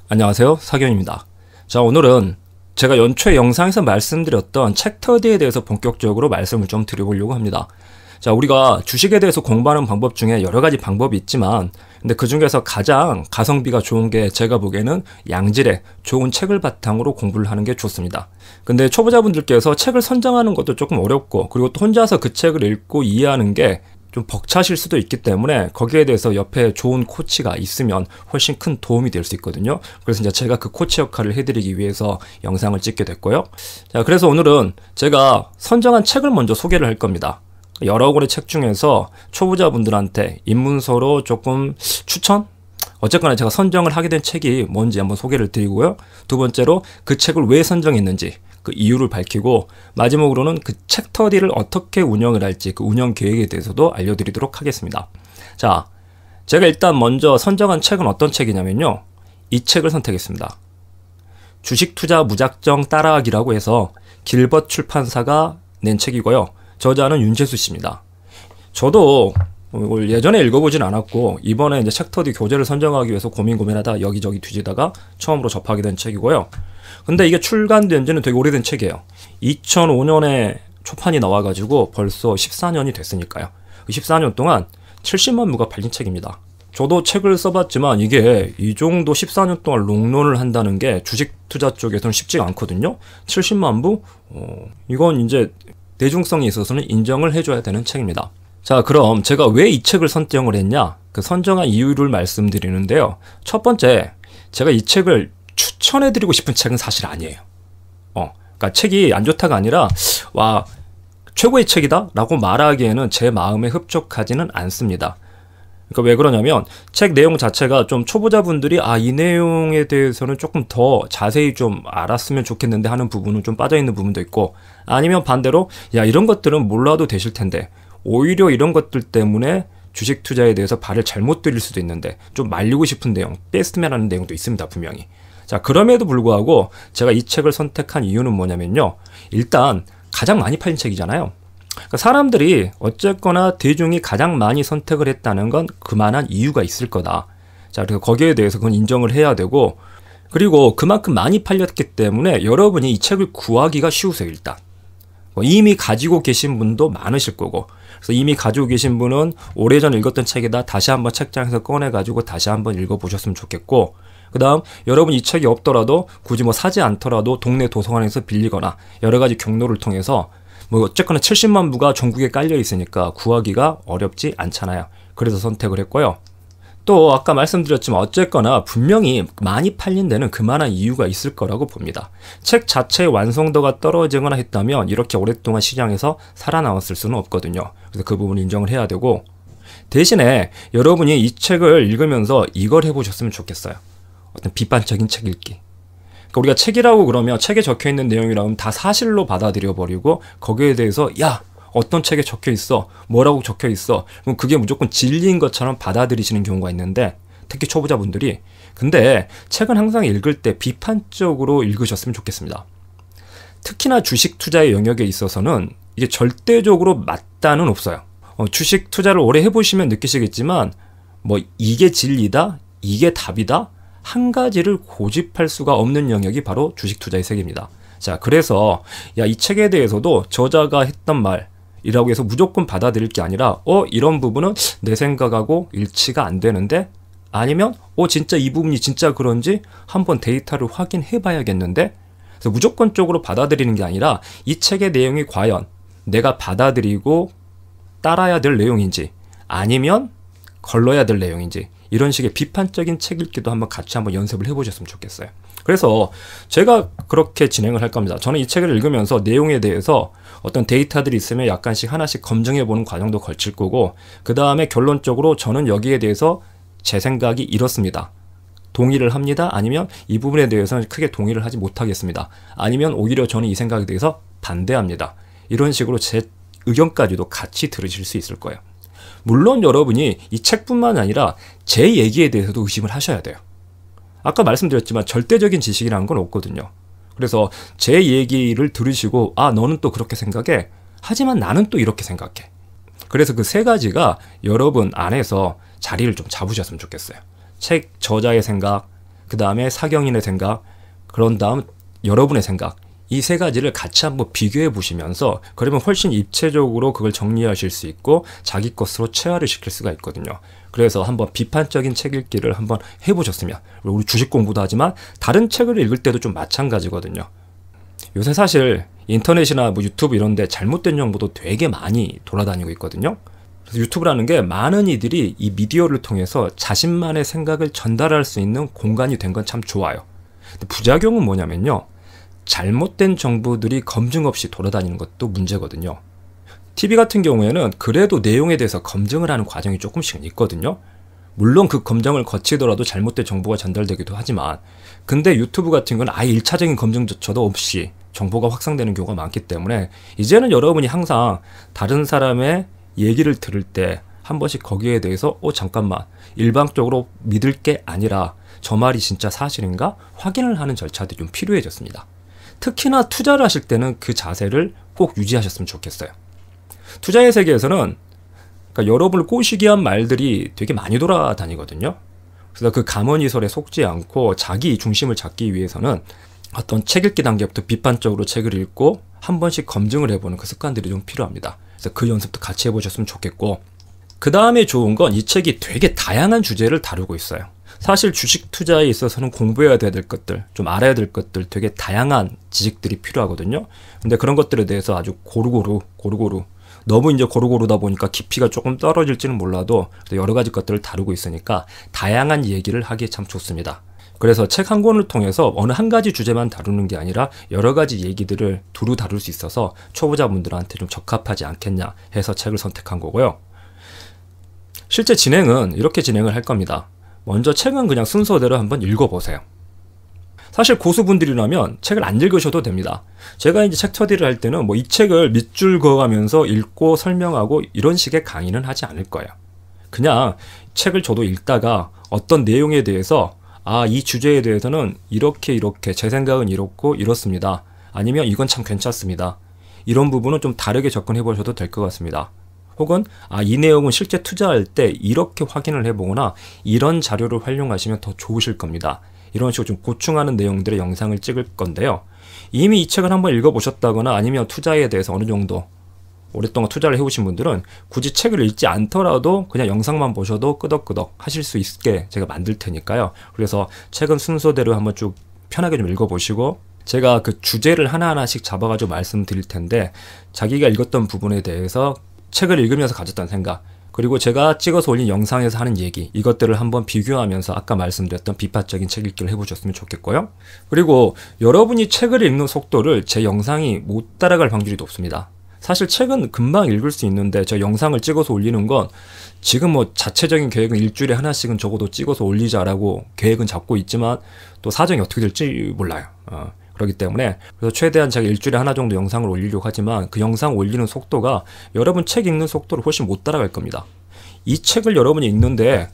안녕하세요, 사경입니다. 자, 오늘은 제가 연초에 영상에서 말씀드렸던 챕터D에 대해서 본격적으로 말씀을 좀 드려보려고 합니다. 자, 우리가 주식에 대해서 공부하는 방법 중에 여러 가지 방법이 있지만, 근데 그 중에서 가장 가성비가 좋은 게 제가 보기에는 양질의 좋은 책을 바탕으로 공부를 하는 게 좋습니다. 근데 초보자분들께서 책을 선정하는 것도 조금 어렵고, 그리고 또 혼자서 그 책을 읽고 이해하는 게 좀 벅차실 수도 있기 때문에 거기에 대해서 옆에 좋은 코치가 있으면 훨씬 큰 도움이 될 수 있거든요. 그래서 이제 제가 그 코치 역할을 해드리기 위해서 영상을 찍게 됐고요. 자, 그래서 오늘은 제가 선정한 책을 먼저 소개를 할 겁니다. 여러 권의 책 중에서 초보자분들한테 입문서로 조금 추천? 어쨌거나 제가 선정을 하게 된 책이 뭔지 한번 소개를 드리고요. 두 번째로 그 책을 왜 선정했는지 그 이유를 밝히고, 마지막으로는 그 챕터D를 어떻게 운영을 할지 그 운영 계획에 대해서도 알려드리도록 하겠습니다. 자, 제가 일단 먼저 선정한 책은 어떤 책이냐면요, 이 책을 선택했습니다. 주식 투자 무작정 따라하기라고 해서 길벗 출판사가 낸 책이고요. 저자는 윤재수 씨입니다. 저도 이걸 예전에 읽어보진 않았고, 이번에 이제 챕터D 교재를 선정하기 위해서 고민하다 여기저기 뒤지다가 처음으로 접하게 된 책이고요. 근데 이게 출간된 지는 되게 오래된 책이에요. 2005년에 초판이 나와가지고 벌써 14년이 됐으니까요. 14년 동안 70만 부가 팔린 책입니다. 저도 책을 써봤지만 이게 이 정도 14년 동안 롱런을 한다는 게 주식 투자 쪽에서는 쉽지가 않거든요. 70만 부? 이건 이제 대중성이 있어서는 인정을 해줘야 되는 책입니다. 자, 그럼 제가 왜 이 책을 선정을 했냐? 그 선정한 이유를 말씀드리는데요. 첫 번째, 제가 이 책을 추천해드리고 싶은 책은 사실 아니에요. 그러니까 책이 안 좋다가 아니라 와, 최고의 책이다 라고 말하기에는 제 마음에 흡족하지는 않습니다. 그러니까 왜 그러냐면 책 내용 자체가 좀 초보자분들이 이 내용에 대해서는 조금 더 자세히 좀 알았으면 좋겠는데 하는 부분은 좀 빠져있는 부분도 있고, 아니면 반대로 야, 이런 것들은 몰라도 되실 텐데 오히려 이런 것들 때문에 주식 투자에 대해서 발을 잘못 들일 수도 있는데 좀 말리고 싶은 내용, 베스트맨하는 내용도 있습니다, 분명히. 자, 그럼에도 불구하고 제가 이 책을 선택한 이유는 뭐냐면요, 일단 가장 많이 팔린 책이잖아요. 그러니까 사람들이 어쨌거나 대중이 가장 많이 선택을 했다는 건 그만한 이유가 있을 거다. 자, 그래서 거기에 대해서 그건 인정을 해야 되고, 그리고 그만큼 많이 팔렸기 때문에 여러분이 이 책을 구하기가 쉬우세요. 일단 이미 가지고 계신 분도 많으실 거고, 그래서 이미 가지고 계신 분은 오래전 읽었던 책이다 다시 한번 책장에서 꺼내가지고 다시 한번 읽어보셨으면 좋겠고, 그 다음 여러분 이 책이 없더라도 굳이 사지 않더라도 동네 도서관에서 빌리거나 여러 가지 경로를 통해서 어쨌거나 70만 부가 전국에 깔려 있으니까 구하기가 어렵지 않잖아요. 그래서 선택을 했고요. 또 아까 말씀드렸지만 어쨌거나 분명히 많이 팔린 데는 그만한 이유가 있을 거라고 봅니다. 책 자체의 완성도가 떨어지거나 했다면 이렇게 오랫동안 시장에서 살아남았을 수는 없거든요. 그래서 그 부분 인정을 해야 되고, 대신에 여러분이 이 책을 읽으면서 이걸 해보셨으면 좋겠어요. 어떤 비판적인 책 읽기. 그러니까 우리가 책이라고 그러면 책에 적혀있는 내용이라면 다 사실로 받아들여버리고 거기에 대해서 야, 어떤 책에 적혀있어, 뭐라고 적혀있어, 그럼 그게 무조건 진리인 것처럼 받아들이시는 경우가 있는데, 특히 초보자분들이. 근데 책은 항상 읽을 때 비판적으로 읽으셨으면 좋겠습니다. 특히나 주식 투자의 영역에 있어서는 이게 절대적으로 맞다는 없어요. 주식 투자를 오래 해보시면 느끼시겠지만 이게 진리다, 이게 답이다, 한 가지를 고집할 수가 없는 영역이 바로 주식 투자의 세계입니다. 자, 그래서 이 책에 대해서도 저자가 했던 말이라고 해서 무조건 받아들일 게 아니라 이런 부분은 내 생각하고 일치가 안 되는데, 아니면 진짜 이 부분이 진짜 그런지 한번 데이터를 확인해 봐야겠는데, 그래서 무조건적으로 받아들이는 게 아니라 이 책의 내용이 과연 내가 받아들이고 따라야 될 내용인지 아니면 걸러야 될 내용인지, 이런 식의 비판적인 책 읽기도 같이 한번 연습을 해보셨으면 좋겠어요. 그래서 제가 그렇게 진행을 할 겁니다. 저는 이 책을 읽으면서 내용에 대해서 어떤 데이터들이 있으면 약간씩 하나씩 검증해보는 과정도 걸칠 거고, 그 다음에 결론적으로 저는 여기에 대해서 제 생각이 이렇습니다, 동의를 합니다, 아니면 이 부분에 대해서는 크게 동의를 하지 못하겠습니다, 아니면 오히려 저는 이 생각에 대해서 반대합니다, 이런 식으로 제 의견까지도 같이 들으실 수 있을 거예요. 물론 여러분이 이 책뿐만 아니라 제 얘기에 대해서도 의심을 하셔야 돼요. 아까 말씀드렸지만 절대적인 지식이라는 건 없거든요. 그래서 제 얘기를 들으시고 너는 또 그렇게 생각해, 하지만 나는 또 이렇게 생각해. 그래서 그 세 가지가 여러분 안에서 자리를 좀 잡으셨으면 좋겠어요. 책 저자의 생각, 그 다음에 사경인의 생각, 그런 다음 여러분의 생각, 이 세 가지를 같이 한번 비교해 보시면서 그러면 훨씬 입체적으로 그걸 정리하실 수 있고 자기 것으로 체화를 시킬 수가 있거든요. 그래서 한번 비판적인 책 읽기를 한번 해보셨으면, 우리 주식 공부도 하지만 다른 책을 읽을 때도 좀 마찬가지거든요. 요새 사실 인터넷이나 뭐 유튜브 이런 데 잘못된 정보도 되게 많이 돌아다니고 있거든요. 그래서 유튜브라는 게 많은 이들이 이 미디어를 통해서 자신만의 생각을 전달할 수 있는 공간이 된 건 참 좋아요. 근데 부작용은 뭐냐면요, 잘못된 정보들이 검증 없이 돌아다니는 것도 문제거든요. TV 같은 경우에는 그래도 내용에 대해서 검증을 하는 과정이 조금씩은 있거든요. 물론 그 검증을 거치더라도 잘못된 정보가 전달되기도 하지만, 근데 유튜브 같은 건 아예 1차적인 검증조차도 없이 정보가 확산되는 경우가 많기 때문에 이제는 여러분이 항상 다른 사람의 얘기를 들을 때 한 번씩 거기에 대해서 잠깐만, 일방적으로 믿을 게 아니라 저 말이 진짜 사실인가 확인을 하는 절차들이 좀 필요해졌습니다. 특히나 투자를 하실 때는 그 자세를 꼭 유지하셨으면 좋겠어요. 투자의 세계에서는 그러니까 여러분을 꼬시게 한 말들이 되게 많이 돌아다니거든요. 그래서 그 가머니설에 속지 않고 자기 중심을 잡기 위해서는 어떤 책 읽기 단계부터 비판적으로 책을 읽고 한 번씩 검증을 해보는 그 습관들이 좀 필요합니다. 그래서 그 연습도 같이 해보셨으면 좋겠고, 그 다음에 좋은 건 이 책이 되게 다양한 주제를 다루고 있어요. 사실 주식 투자에 있어서는 공부해야 될 것들, 좀 알아야 될 것들, 되게 다양한 지식들이 필요하거든요. 근데 그런 것들에 대해서 아주 고루고루 너무 이제 고루고루다 보니까 깊이가 조금 떨어질지는 몰라도 여러 가지 것들을 다루고 있으니까 다양한 얘기를 하기에 참 좋습니다. 그래서 책 한 권을 통해서 어느 한 가지 주제만 다루는 게 아니라 여러 가지 얘기들을 두루 다룰 수 있어서 초보자분들한테 좀 적합하지 않겠냐 해서 책을 선택한 거고요. 실제 진행은 이렇게 진행을 할 겁니다. 먼저 책은 그냥 순서대로 한번 읽어보세요. 사실 고수분들이라면 책을 안 읽으셔도 됩니다. 제가 이제 책 스터디를 할 때는 뭐 이 책을 밑줄 그어가면서 읽고 설명하고 이런 식의 강의는 하지 않을 거예요. 그냥 책을 저도 읽다가 어떤 내용에 대해서 이 주제에 대해서는 이렇게 제 생각은 이렇고 이렇습니다. 아니면 이건 참 괜찮습니다. 이런 부분은 좀 다르게 접근해 보셔도 될 것 같습니다. 혹은 이 내용은 실제 투자할 때 이렇게 확인을 해보거나 이런 자료를 활용하시면 더 좋으실 겁니다. 이런 식으로 좀 보충하는 내용들의 영상을 찍을 건데요. 이미 이 책을 한번 읽어보셨다거나 아니면 투자에 대해서 어느 정도 오랫동안 투자를 해오신 분들은 굳이 책을 읽지 않더라도 그냥 영상만 보셔도 끄덕끄덕 하실 수 있게 제가 만들 테니까요. 그래서 책은 순서대로 한번 쭉 편하게 좀 읽어보시고, 제가 그 주제를 하나하나씩 잡아가지고 말씀드릴 텐데 자기가 읽었던 부분에 대해서 책을 읽으면서 가졌던 생각, 그리고 제가 찍어서 올린 영상에서 하는 얘기, 이것들을 한번 비교하면서 아까 말씀드렸던 비판적인 책 읽기를 해보셨으면 좋겠고요. 그리고 여러분이 책을 읽는 속도를 제 영상이 못 따라갈 확률이 높습니다. 사실 책은 금방 읽을 수 있는데 저 영상을 찍어서 올리는 건 지금 뭐 자체적인 계획은 일주일에 하나씩은 적어도 찍어서 올리자라고 계획은 잡고 있지만 또 사정이 어떻게 될지 몰라요. 그렇기 때문에 그래서 최대한 제가 일주일에 하나 정도 영상을 올리려고 하지만 그 영상 올리는 속도가 여러분 책 읽는 속도를 훨씬 못 따라갈 겁니다. 이 책을 여러분이 읽는데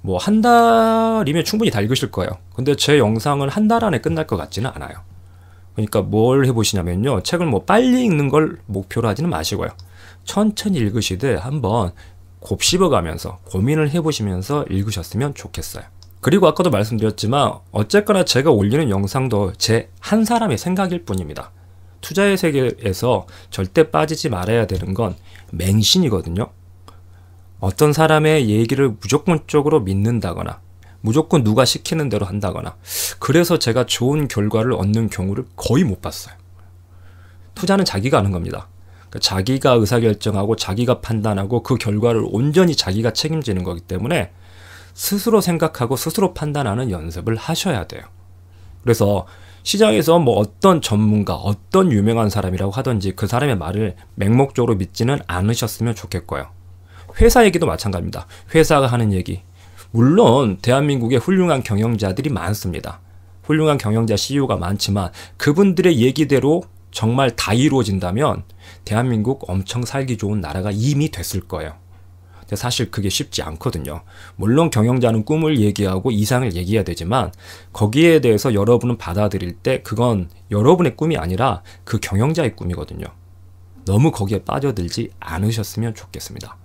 뭐 한 달이면 충분히 다 읽으실 거예요. 근데 제 영상은 한 달 안에 끝날 것 같지는 않아요. 그러니까 뭘 해보시냐면요, 책을 뭐 빨리 읽는 걸 목표로 하지는 마시고요, 천천히 읽으시되 한번 곱씹어가면서 고민을 해보시면서 읽으셨으면 좋겠어요. 그리고 아까도 말씀드렸지만 어쨌거나 제가 올리는 영상도 제 한 사람의 생각일 뿐입니다. 투자의 세계에서 절대 빠지지 말아야 되는 건 맹신이거든요. 어떤 사람의 얘기를 무조건적으로 믿는다거나 무조건 누가 시키는 대로 한다거나, 그래서 제가 좋은 결과를 얻는 경우를 거의 못 봤어요. 투자는 자기가 하는 겁니다. 그러니까 자기가 의사결정하고 자기가 판단하고 그 결과를 온전히 자기가 책임지는 거기 때문에 스스로 생각하고 스스로 판단하는 연습을 하셔야 돼요. 그래서 시장에서 뭐 어떤 전문가, 어떤 유명한 사람이라고 하든지 그 사람의 말을 맹목적으로 믿지는 않으셨으면 좋겠고요. 회사 얘기도 마찬가지입니다. 회사가 하는 얘기, 물론 대한민국에 훌륭한 경영자들이 많습니다. 훌륭한 경영자 CEO가 많지만 그분들의 얘기대로 정말 다 이루어진다면 대한민국 엄청 살기 좋은 나라가 이미 됐을 거예요. 근데 사실 그게 쉽지 않거든요. 물론 경영자는 꿈을 얘기하고 이상을 얘기해야 되지만 거기에 대해서 여러분은 받아들일 때 그건 여러분의 꿈이 아니라 그 경영자의 꿈이거든요. 너무 거기에 빠져들지 않으셨으면 좋겠습니다.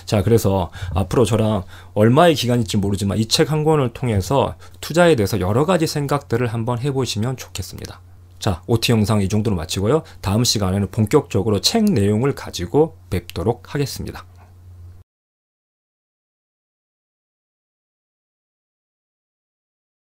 자, 그래서 앞으로 저랑 얼마의 기간일지 모르지만 이 책 한 권을 통해서 투자에 대해서 여러 가지 생각들을 한번 해보시면 좋겠습니다. 자, OT 영상 이 정도로 마치고요. 다음 시간에는 본격적으로 책 내용을 가지고 뵙도록 하겠습니다.